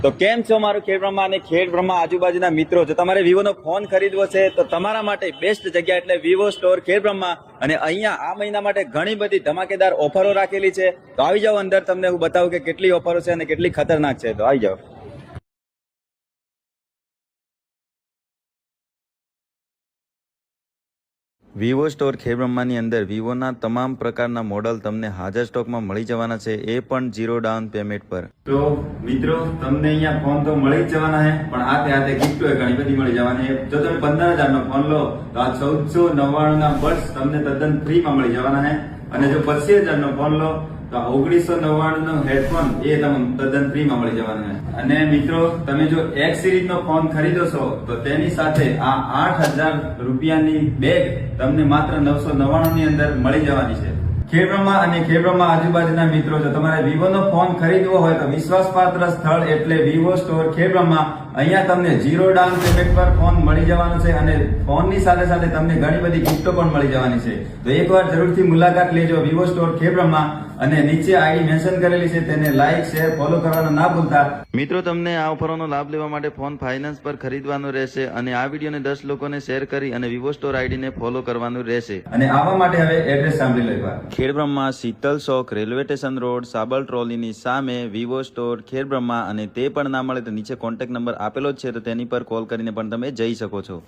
તો કેમ છો મારું ખેડ બ્રહ્મા અને ખેડ બ્રહ્મા આજુબાજુના મિત્રો, જો તમારે વિવો નો ફોન ખરીદવો છે તો તમારા માટે બેસ્ટ જગ્યા એટલે વિવો સ્ટોર ખેડ બ્રહ્મા. અને અહીંયા આ મહિના માટે ઘણી બધી ધમાકેદાર ઓફરો રાખેલી છે. તો આવી જાઓ અંદર, તમને હું બતાવું કે કેટલી ઓફરો છે અને કેટલી ખતરનાક છે. તો આવી જાઓ. વિવો સ્ટોર ખેડ બ્રહ્માની અંદર વિવોના તમામ પ્રકારના મોડલ તમને હાજર સ્ટોકમાં મળી જવાના છે, એ પણ 0 ડાઉન પેમેન્ટ પર. તો મિત્રો, તમને અહીંયા ફોન તો મળી જ જવાના છે, પણ હાથે ગિફ્ટો ઘણી બધી મળી જવાની છે. જો તમે 15,000 નો ફોન લો તો આ 1499 ના બડ્સ તમને તદ્દન ફ્રીમાં મળી જવાના છે. અને જો 25,000 નો ફોન લો તો 1999 નો હેડફોન એ તમને તદ્દન ફ્રીમાં મળી જવાના છે. અને મિત્રો, તમે જો X સિરીઝ નો ફોન ખરીદો છો તો તેની સાથે આ 8,000 રૂપિયાની બેગ તમને માત્ર 999 ની અંદર મળી જવાની છે. ખેડ બ્રહ્મા અને ખેડ બ્રહ્મા આજુબાજુના મિત્રો, જો તમારે વિવો નો ફોન ખરીદવો હોય તો વિશ્વાસપાત્ર સ્થળ એટલે વિવો સ્ટોર ખેડ બ્રહ્મા. અહીંયા તમને 0 ડાઉન પેમેન્ટ પર ફોન મળી જવાનો છે અને ફોનની સાથે સાથે તમને ઘણી બધી ગિફ્ટો પણ મળી જવાની છે. તો એકવાર જરૂરથી મુલાકાત લેજો વિવો સ્ટોર ખેડ બ્રહ્મા. અને નીચે આઈડી મેન્શન કરેલી છે, તેને લાઈક, શેર, ફોલો કરવાનું ના ભૂલતા. મિત્રો, તમને આ ઓફરોનો લાભ લેવા માટે ફોન ફાઇનાન્સ પર ખરીદવાનો રહેશે અને આ વિડીયોને 10 લોકોને શેર કરી અને વિવો સ્ટોર આઈડીને ફોલો કરવાનું રહેશે. અને આવા માટે હવે એડ્રેસ સાંભળી લો એકવાર. ખેડ બ્રહ્મા, શીતલ ચોક, રેલવે સ્ટેશન રોડ, સાબર ટ્રોલીની સામે વિવો સ્ટોર ખેડ બ્રહ્મા. અને તે પણ ના મળે તો નીચે કોન્ટેક્ટ નંબર આપેલો જ છે, તો તેની પર કોલ કરીને પણ તમે જઈ શકો છો.